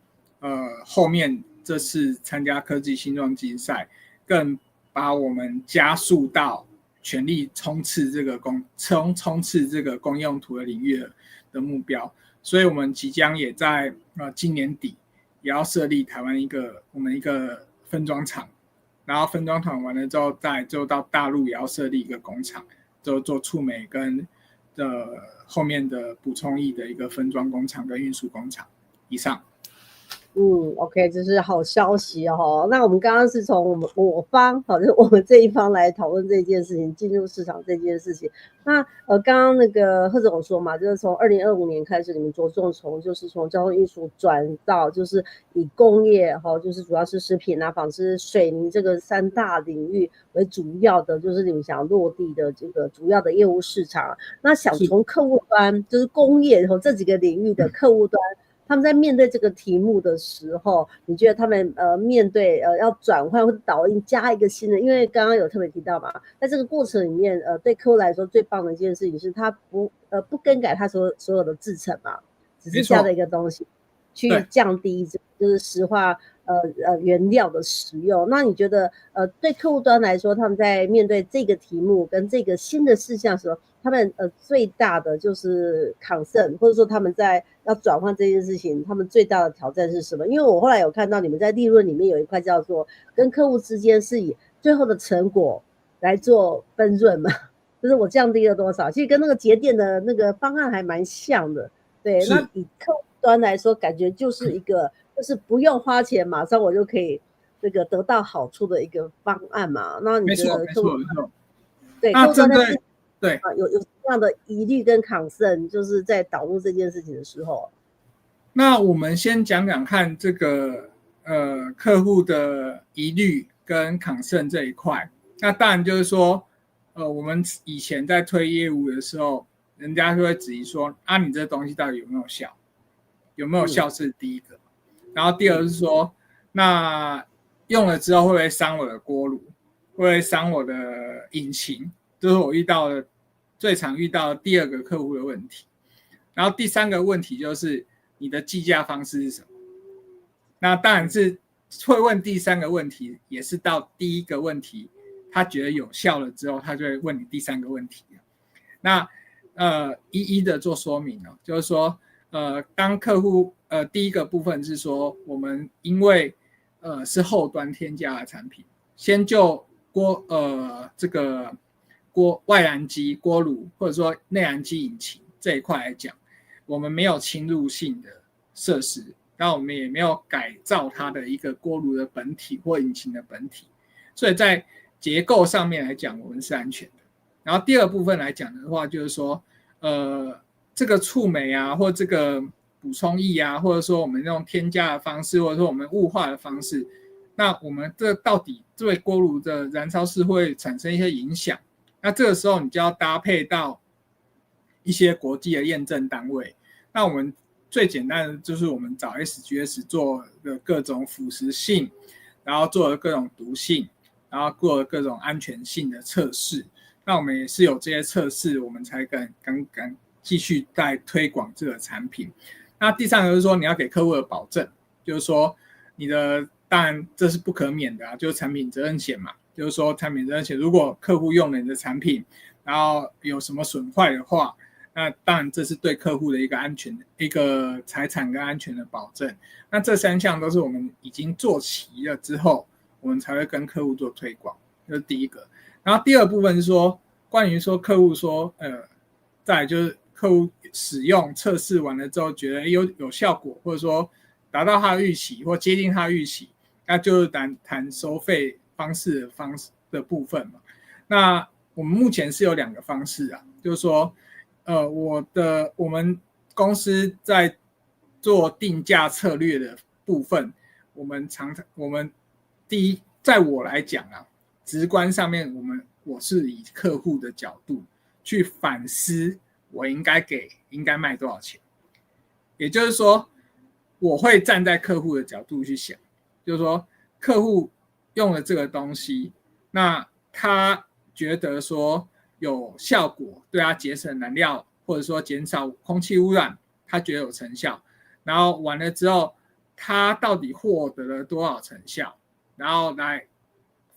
后面这次参加科技新创竞赛，更把我们加速到全力冲刺这个工业用途的领域的目标。所以我们即将也在今年底也要设立台湾我们一个分装厂，然后分装厂完了之后就到大陆也要设立一个工厂，就做触媒跟后面的补充液的一个分装工厂跟运输工厂。以上。OK，这是好消息哦。那我们刚刚是从我方，好，就是我们这一方来讨论这件事情，进入市场这件事情。那刚刚那个贺总说嘛，就是从2025年开始，你们着重就是从交通运输转到就是以工业就是主要是食品啊、纺织、水泥这个3大领域为主要的，就是你们想落地的这个主要的业务市场。那想从客户端，就是工业这几个领域的客户端。他们在面对这个题目的时候，你觉得他们面对要转换或者导引加一个新的？因为刚刚有特别提到嘛，在这个过程里面，对客户来说最棒的一件事情是他不更改他所有的制程嘛，只是加了一个东西去降低就是石化原料的使用。那你觉得对客户端来说，他们在面对这个题目跟这个新的事项的时候，他们最大的就是 concern， 或者说他们在要转换这件事情，他们最大的挑战是什么？因为我后来有看到你们在利润里面有一块叫做跟客户之间是以最后的成果来做分润嘛，就是我降低了多少，其实跟那个节电的那个方案还蛮像的。对，那以客户端来说，感觉就是一个就是不用花钱，马上我就可以这个得到好处的一个方案嘛。那你觉得客户对客户端在对有什么样的疑虑跟concern，就是在导入这件事情的时候？那我们先讲讲看这个客户的疑虑跟concern这一块。那当然就是说我们以前在推业务的时候，人家就会质疑说啊，你这东西到底有没有效？有没有效是第一个，然后第二个是说，那用了之后会不会伤我的锅炉，会不会伤我的引擎？这是我最常遇到的第二个客户的问题。然后第三个问题就是你的计价方式是什么？那当然是会问第三个问题，也是到第一个问题他觉得有效了之后，他就会问你第三个问题。那一一的做说明哦，就是说当客户第一个部分是说，我们因为是后端添加的产品，先就这个外燃机锅炉或者说内燃机引擎这一块来讲，我们没有侵入性的设施，然后我们也没有改造它的一个锅炉的本体或引擎的本体，所以在结构上面来讲，我们是安全的。然后第二部分来讲的话，就是说这个触媒啊，或这个补充液啊，或者说我们用添加的方式，或者说我们雾化的方式，那我们这到底对锅炉的燃烧室会产生一些影响？那这个时候你就要搭配到一些国际的验证单位。那我们最简单的就是我们找 SGS 做的各种腐蚀性，然后做的各种毒性，然后做的各种安全性的测试。那我们也是有这些测试，我们才敢继续在推广这个产品。那第三个就是说，你要给客户的保证，就是说你的当然这是不可免的啊，就是产品责任险嘛，就是说产品责任险，如果客户用了你的产品，然后有什么损坏的话，那当然这是对客户的一个安全、一个财产跟安全的保证。那这三项都是我们已经做齐了之后，我们才会跟客户做推广，这是第一个。然后第二部分是说，关于说客户说，再来就是客户使用测试完了之后觉得有效果，或者说达到他的预期或接近他的预期，那就是谈收费方式的部分嘛。那我们目前是有2个方式啊，就是说，我们公司在做定价策略的部分，我们第一，在我来讲啊。直观上面，我是以客户的角度去反思，我应该卖多少钱。也就是说，我会站在客户的角度去想，就是说，客户用了这个东西，那他觉得说有效果，对他节省燃料，或者说减少空气污染，他觉得有成效。然后完了之后，他到底获得了多少成效，然后来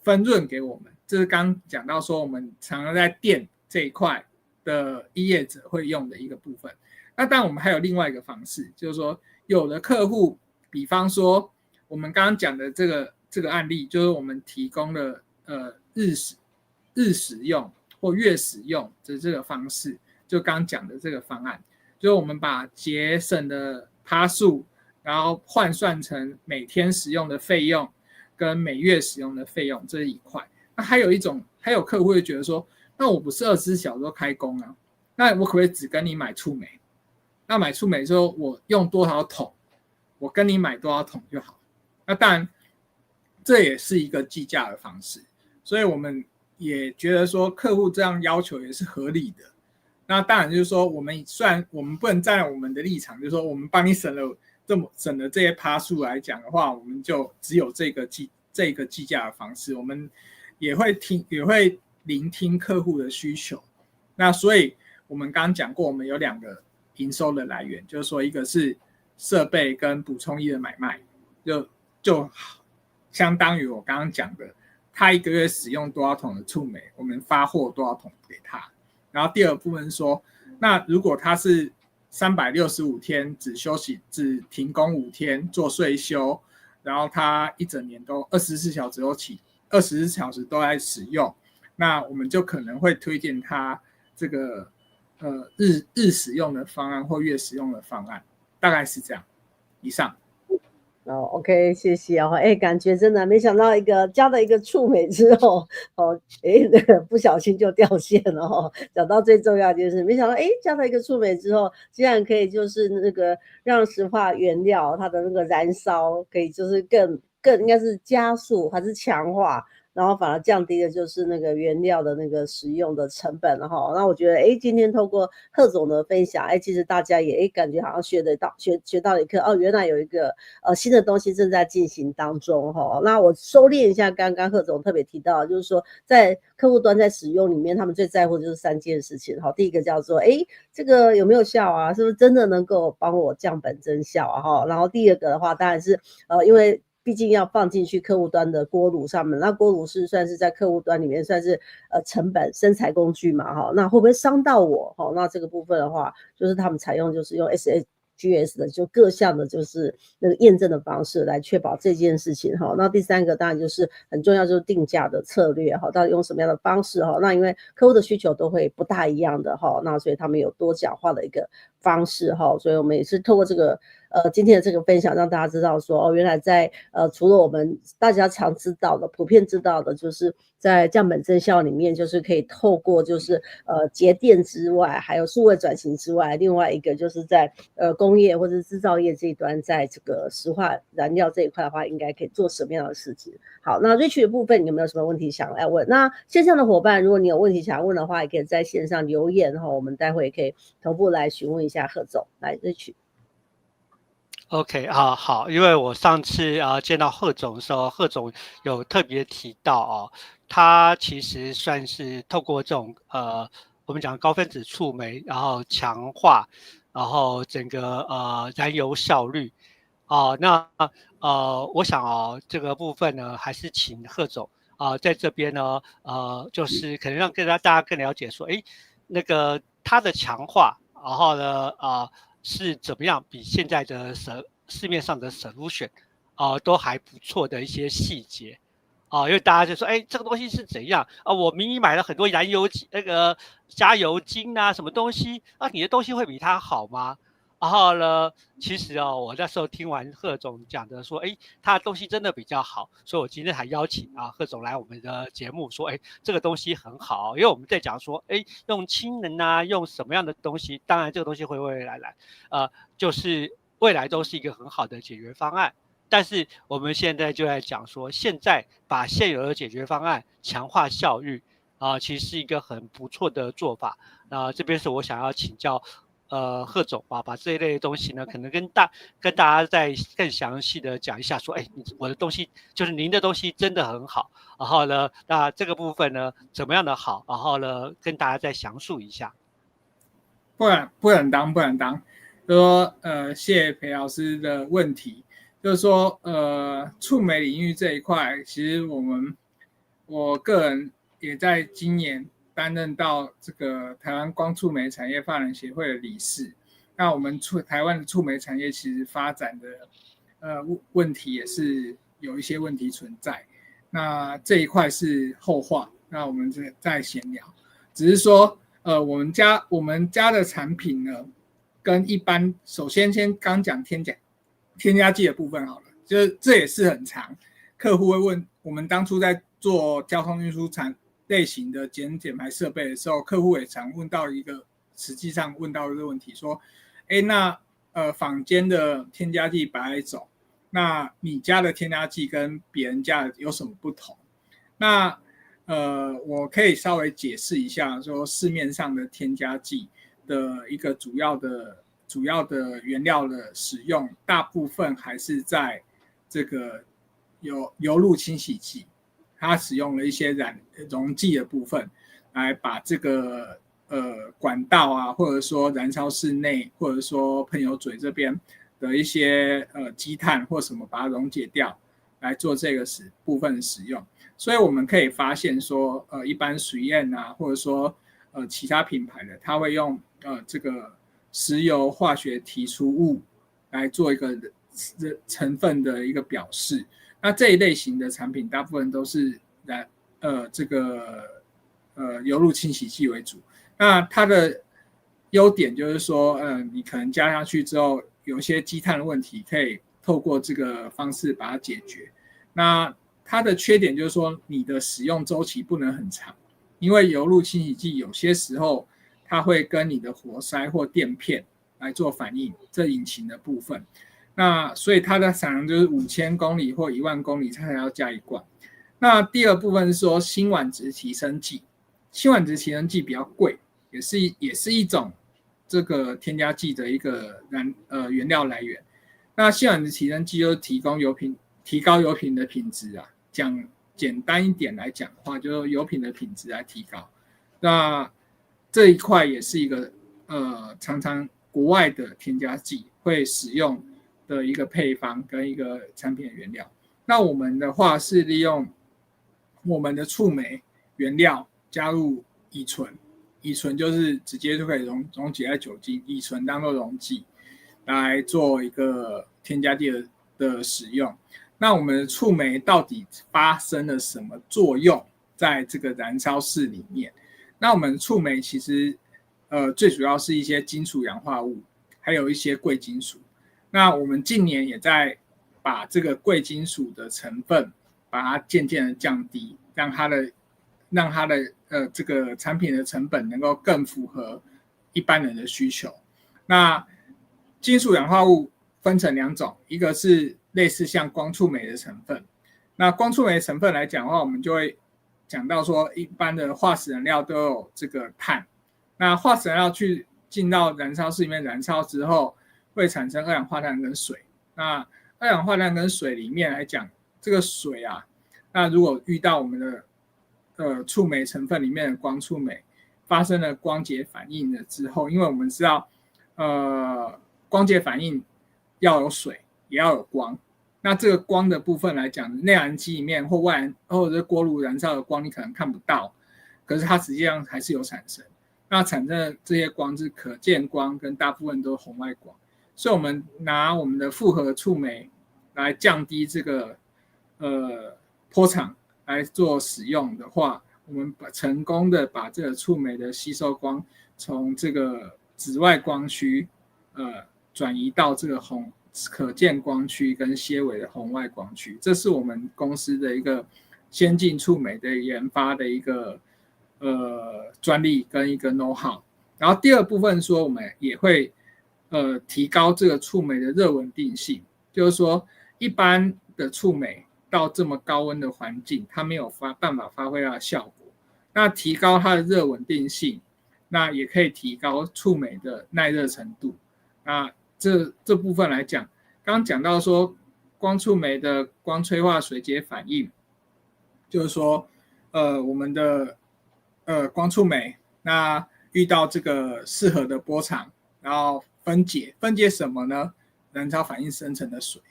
分润给我们。这是刚讲到说我们常常在电这一块的业者会用的一个部分。那当然我们还有另外一个方式，就是说有的客户，比方说我们刚刚讲的这个案例，就是我们提供了日使用或月使用的这个方式，就刚讲的这个方案，就是我们把节省的趴数然后换算成每天使用的费用跟每月使用的费用，这是一块。那还有客户会觉得说，那我不是24小时都开工啊，那我可不可以只跟你买触媒？那买触媒之后，我用多少桶，我跟你买多少桶就好。那当然，这也是一个计价的方式，所以我们也觉得说客户这样要求也是合理的。那当然就是说，我们不能站在我们的立场，就是说我们帮你省了这些趴数来讲的话，我们就只有这个计价的方式。我们也会聆听客户的需求。那所以我们刚刚讲过，我们有2个营收的来源，就是说一个是设备跟补充液的买卖，就相当于我刚刚讲的，他1个月使用多少桶的触媒，我们发货多少桶给他。然后第二部分说，那如果他是365天只停工5天做税休，然后他一整年都24小时都在使用，那我们就可能会推荐他这个日使用的方案或月使用的方案，大概是这样。以上。OK， 谢谢哦。感觉真的没想到加了一个触媒之后，那个不小心就掉线了哦。讲到最重要的就是没想到，加了一个触媒之后，竟然可以就是那个让石化原料它的那个燃烧可以就是更应该是加速还是强化，然后反而降低的就是那个原料的那个使用的成本了哈。那我觉得今天透过贺总的分享，其实大家也感觉好像学到了一课哦，原来有一个新的东西正在进行当中哈。那我收敛一下刚刚贺总特别提到，就是说在客户端在使用里面，他们最在乎的就是3件事情哈。第一个叫做这个有没有效啊？是不是真的能够帮我降本增效啊？哈。然后第二个的话，当然是因为毕竟要放进去客户端的锅炉上面，那锅炉是算是在客户端里面算是成本生财工具嘛哈，那会不会伤到我哈？那这个部分的话，就是他们采用就是用 SHGS 的就各项的就是那个验证的方式来确保这件事情哈。那第3个当然就是很重要，就是定价的策略哈，到底用什么样的方式哈？那因为客户的需求都会不大一样的哈，那所以他们有多角化的一个方式哈，所以我们也是透过这个今天的这个分享，让大家知道说原来在除了我们大家常知道的、普遍知道的，就是在降本增效里面，就是可以透过就是节电之外，还有数位转型之外，另外一个就是在工业或者制造业这一端，在这个石化燃料这一块的话，应该可以做什么样的事情？好，那 Rich 的部分，你有没有什么问题想来问？那线上的伙伴，如果你有问题想问的话，也可以在线上留言哈，我们待会也可以同步来询问一下贺总。来 Rich。OK 好，因为我上次见到贺总的时候，贺总有特别提到他其实算是透过这种我们讲高分子触媒，然后强化，然后整个燃油效率那我想这个部分呢，还是请贺总在这边呢就是可能让大家更了解说，那个它的强化，然后呢是怎么样比现在的市面上的 solution 都还不错的一些细节因为大家就说这个东西是怎样我明明买了很多燃油那个加油精啊什么东西你的东西会比它好吗？然后呢，其实我那时候听完贺总讲的说，他的东西真的比较好，所以我今天还邀请贺总来我们的节目说，这个东西很好，因为我们在讲说，用氢能啊，用什么样的东西，当然这个东西会未来就是未来都是一个很好的解决方案。但是我们现在就在讲说，现在把现有的解决方案强化效率其实是一个很不错的做法。这边是我想要请教。贺总把这一类的东西呢，可能跟大家再更详细的讲一下，说，我的东西就是您的东西真的很好，然后呢，那这个部分呢怎么样的好，然后呢跟大家再详述一下。不敢当，就说谢谢裴老师的问题，就是说触媒领域这一块，其实我个人也在今年担任到这个台湾光触媒产业发展协会的理事。那我们台湾的触媒产业其实发展的问题也是有一些问题存在。那这一块是后话，那我们再闲聊。只是说我们家的产品呢，跟一般首先刚讲添加剂的部分好了，就是这也是很常客户会问我们当初在做交通运输类型的节能减排设备的时候，客户也常问到实际上问到一个问题说，那坊间的添加剂白来走，那你家的添加剂跟别人家的有什么不同？那我可以稍微解释一下，说市面上的添加剂的一个主要的原料的使用，大部分还是在这个油路清洗剂，它使用了一些溶剂的部分，来把这个管道啊，或者说燃烧室内，或者说喷油嘴这边的一些积碳或什么，把它溶解掉，来做这个部分的使用。所以我们可以发现说，一般水燕啊，或者说其他品牌的，它会用这个石油化学提出物来做一个成分的一个表示。那这一类型的产品，大部分都是这个油路清洗剂为主。那它的优点就是说，你可能加上去之后，有一些积碳的问题，可以透过这个方式把它解决。那它的缺点就是说，你的使用周期不能很长，因为油路清洗剂有些时候它会跟你的活塞或垫片来做反应，这引擎的部分。那所以它的产能就是5000公里或10000公里它才要加一罐。那第二部分是说辛烷值提升剂，辛烷值提升剂比较贵，也是一种这个添加剂的一个原料来源。那辛烷值提升剂就是提高油品的品质啊，讲简单一点来讲的话，就是油品的品质来提高。那这一块也是一个常常国外的添加剂会使用的一个配方跟一个产品的原料。那我们的话是利用我们的触媒原料加入乙醇，乙醇就是直接就可以溶解在酒精，乙醇当做溶剂来做一个添加剂的使用。那我们的触媒到底发生了什么作用在这个燃烧室里面？那我们触媒其实最主要是一些金属氧化物，还有一些贵金属。那我们近年也在把这个贵金属的成分把它渐渐的降低，让它的这个产品的成本能够更符合一般人的需求。那金属氧化物分成2种，一个是类似像光触媒的成分。那光触媒的成分来讲的话，我们就会讲到说，一般的化石燃料都有这个碳。那化石燃料进到燃烧室里面燃烧之后，会产生二氧化碳跟水。那二氧化碳跟水里面来讲，这个水啊，那如果遇到我们的触媒成分里面的光触媒发生了光结反应了之后，因为我们知道光结反应要有水也要有光，那这个光的部分来讲，内燃机里面或者锅炉燃烧的光你可能看不到，可是它实际上还是有产生。那产生的这些光是可见光，跟大部分都是红外光。所以我们拿我们的复合触媒来降低这个波长来做使用的话，我们成功的把这个触媒的吸收光从这个紫外光区转移到这个可见光区跟些微的红外光区。这是我们公司的一个先进触媒的研发的一个专利跟一个 know-how。然后第二部分说，我们也会提高这个触媒的热稳定性，就是说一般的触媒到这么高温的环境，它没有办法发挥它的效果。那提高它的热稳定性，那也可以提高触媒的耐热程度。那这部分来讲，刚刚讲到说光触媒的光催化水解反应，就是说我们的光触媒那遇到这个适合的波长，然后分解什么呢？燃烧反应生成的水。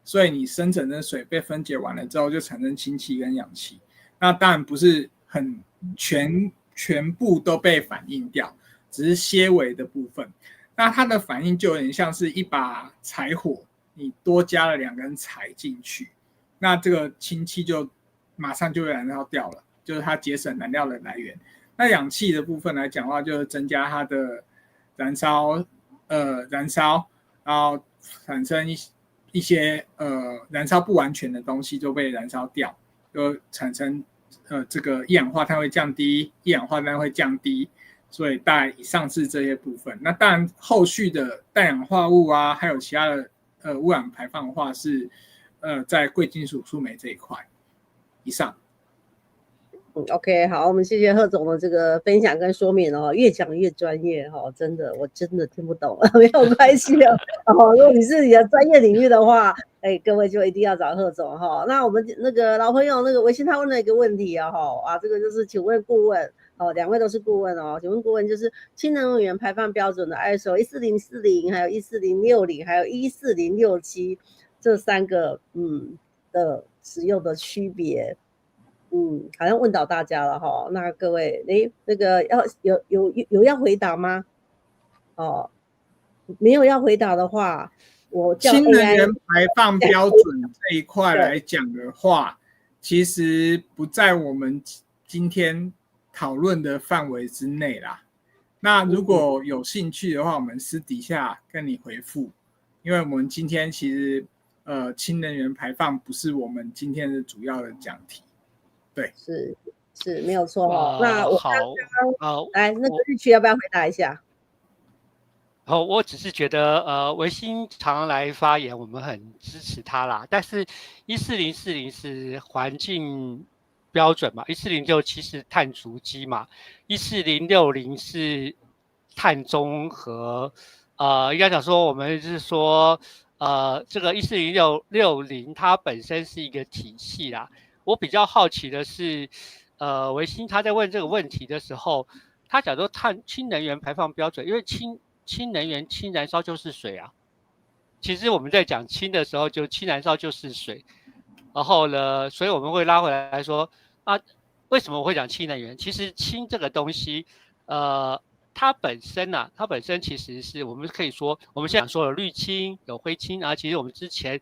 所以你生成的水被分解完了之后，就产生氢气跟氧气。那当然不是很全部都被反应掉，只是些微的部分。那它的反应就有点像是一把柴火，你多加了2根柴进去，那这个氢气就马上就会燃烧掉了，就是它节省燃料的来源。那氧气的部分来讲的话，就是增加它的燃烧，然后产生一些燃烧不完全的东西就被燃烧掉，就产生这个一氧化碳会降低，一氧化碳会降低，所以大概以上是这些部分。那当然后续的氮氧化物啊，还有其他的污染排放的话是在贵金属触媒这一块。以上。OK， 好，我们谢谢贺总的这个分享跟说明哦，越讲越专业哈，真的，我真的听不懂，没有关系的哦。如果你是你的专业领域的话，各位就一定要找贺总哈。那我们那个老朋友那个维新他问了一个问题啊，这个就是请问顾问哦，两位都是顾问哦，请问顾问就是氢能源排放标准的 ISO 14040，还有14060，还有14067这3个的使用的区别。好像问到大家了哈，那各位，那个有要回答吗？哦，没有要回答的话，我叫 AI 氢能源排放标准这一块来讲的话，其实不在我们今天讨论的范围之内啦。那如果有兴趣的话，我们私底下跟你回复，因为我们今天其实氢能源排放不是我们今天的主要的讲题。对，是没有错哦。那我好，来，那个日区要不要回答一下？我只是觉得维新常来发言，我们很支持他啦。但是14040是环境标准嘛，14067是碳足迹嘛，14060是碳中和。应该讲说我们是说这个14060它本身是一个体系啦。我比较好奇的是，维新他在问这个问题的时候，他讲说氢能源排放标准，因为氢能源氢燃烧就是水啊。其实我们在讲氢的时候，就氢燃烧就是水。然后呢，所以我们会拉回来说啊，为什么我会讲氢能源？其实氢这个东西，它本身其实是我们可以说，我们现在说有绿氢有灰氢啊。其实我们之前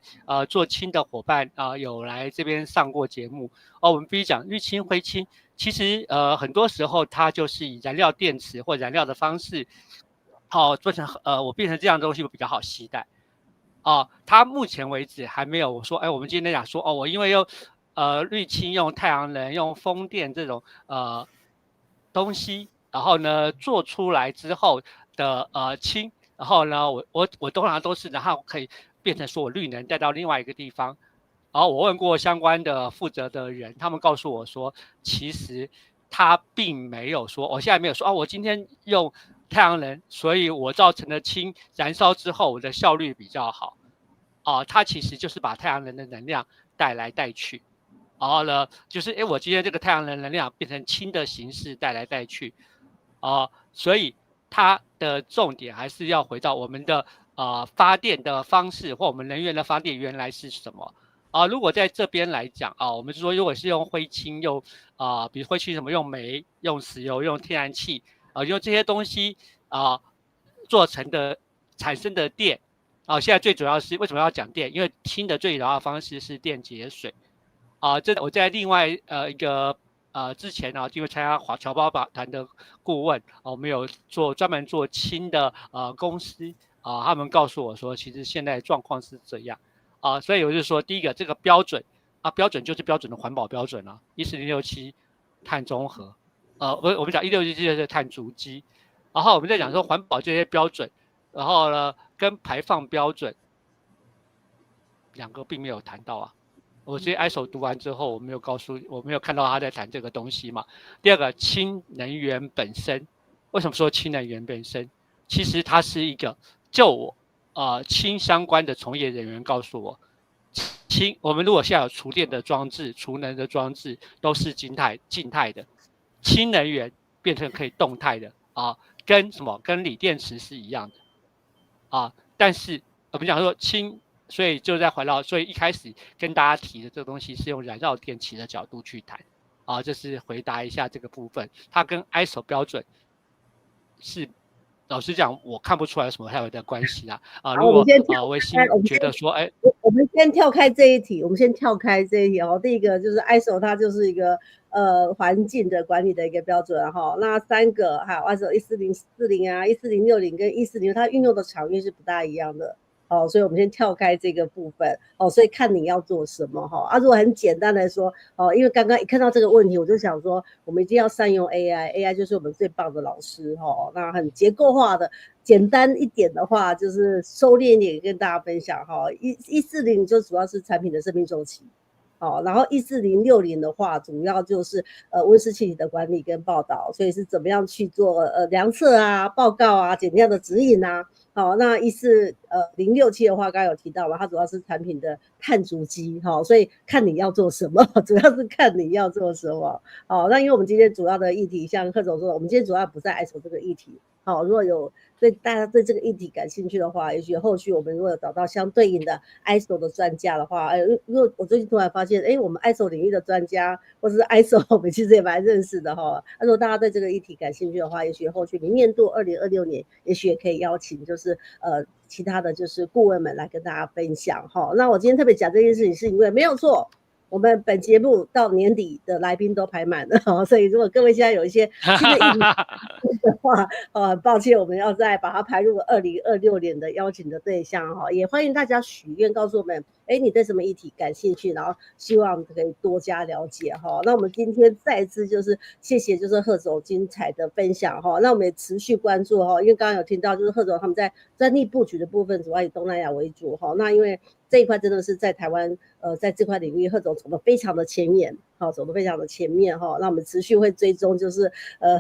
做氢的伙伴有来这边上过节目我们必须讲绿氢灰氢，其实很多时候它就是以燃料电池或燃料的方式做成我变成这样的东西比较好携带它目前为止还没有说我们今天讲说我因为用绿氢用太阳能用风电这种东西，然后呢做出来之后的氢，然后呢我通常都是然后可以变成说我绿能带到另外一个地方。然后我问过相关的负责的人，他们告诉我说，其实他并没有说，我现在没有说我今天用太阳能，所以我造成的氢燃烧之后，我的效率比较好它其实就是把太阳能的能量带来带去。然后呢，就是我今天这个太阳能能量变成氢的形式带来带去所以它的重点还是要回到我们的发电的方式或我们能源的发电原来是什么如果在这边来讲我们说如果是用灰氢用比如灰氢什么用煤用石油用天然气用这些东西做成的产生的电现在最主要是为什么要讲电？因为氢的最主要的方式是电解水这我在另外一个之前因为参加侨胞团的顾问我们有专门做氢的公司他们告诉我说，其实现在状况是这样所以我就说，第一个这个标准标准就是标准的环保标准14067碳中和我们讲16067就是碳足迹，然后我们在讲说环保这些标准，然后呢跟排放标准两个并没有谈到我这 ISO 读完之后，我没有看到他在谈这个东西嘛。第二个，氢能源本身，为什么说氢能源本身？其实它是一个，就我氢相关的从业人员告诉我，氢我们如果现在有厨电的装置、储能的装置，都是静态的，氢能源变成可以动态的跟什么？跟锂电池是一样的但是我们讲说氢。所以就在环绕，所以一开始跟大家提的这个东西是用燃料电池的角度去谈这是回答一下这个部分。它跟 ISO 标准是老实讲，我看不出来有什么太大的关系如果维新觉得说，我们先跳开这一题，第一个就是 ISO， 它就是一个环境的管理的一个标准那3个还有 ISO 14040 14060跟140，它运用的场域是不大一样的。好，所以我们先跳开这个部分，所以看你要做什么哈。如果很简单来说，因为刚刚一看到这个问题，我就想说，我们一定要善用 AI，AI 就是我们最棒的老师哈。那很结构化的，简单一点的话，就是收敛一点跟大家分享哈。140就主要是产品的生命周期。然后14060的话，主要就是温室气体的管理跟报道，所以是怎么样去做量测啊、报告啊、减量的指引啊。那14067的话，刚刚有提到了，它主要是产品的碳足迹，所以看你要做什么，主要是看你要做什么。那因为我们今天主要的议题，像贺总说的，我们今天主要不在 ISO 这个议题。如果有大家对这个议题感兴趣的话，也许后续我们如果有找到相对应的 ISO 的专家的话，因为我最近突然发现，我们 ISO 领域的专家或者是 ISO 我们其实也蛮认识的哈。如果大家对这个议题感兴趣的话，也许后续明年度2026年，也许也可以邀请就是其他的就是顾问们来跟大家分享哈。那我今天特别讲这件事情，是因为没有错。我们本节目到年底的来宾都排满了，所以如果各位现在有一些新的议题的话，很抱歉，我们要再把它排入2026年的邀请的对象哈，也欢迎大家许愿告诉我们，你对什么议题感兴趣，然后希望可以多加了解哈。那我们今天再次就是谢谢就是贺总精彩的分享哈，那我们也持续关注哈，因为刚刚有听到就是贺总他们在专利布局的部分主要以东南亚为主哈，那因为这一块真的是在台湾在这块领域贺总走得非常的前面，走得非常的前面哈，那我们持续会追踪就是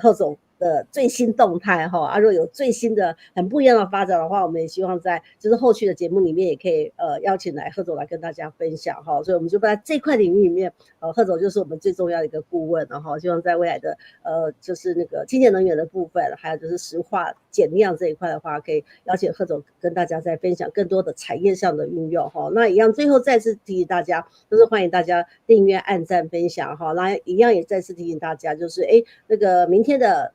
贺总的最新动态哈，如果有最新的很不一样的发展的话，我们也希望在就是后续的节目里面也可以邀请来贺总来跟大家分享哈，所以我们就在这块领域里面贺总就是我们最重要的一个顾问，然后希望在未来的就是那个清洁能源的部分，还有就是石化减量这一块的话，可以邀请贺总跟大家再分享更多的产业上的运用哈。那一样最后再次提醒大家，就是欢迎大家订阅、按赞、分享哈。那一样也再次提醒大家，就是那个明天的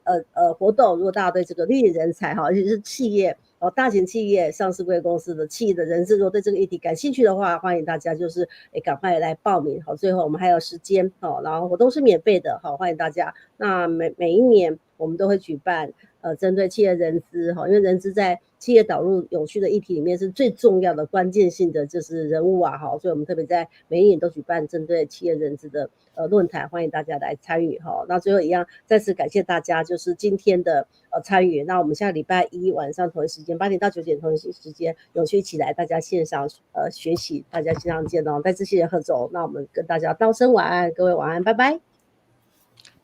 活动，如果大家对这个绿人才哈，尤其是企业大型企业、上市柜公司的企业的人资，如果对这个议题感兴趣的话，欢迎大家就是赶快来报名好。最后我们还有时间然后活动是免费的欢迎大家。那每一年我们都会举办针对企业人资因为人资在企业导入永续的议题里面是最重要的关键性的就是人物啊所以我们特别在每一年都举办针对企业人资的论坛，欢迎大家来参与那最后一样再次感谢大家就是今天的参与。那我们下个礼拜一晚上同一时间8点到9点同一时间永续起来，大家线上学习，大家线上见再次谢谢贺总，那我们跟大家道声晚安，各位晚安，拜拜，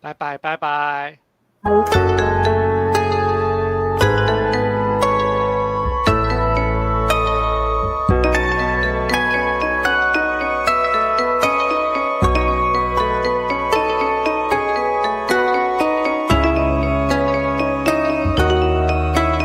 拜拜拜拜。好。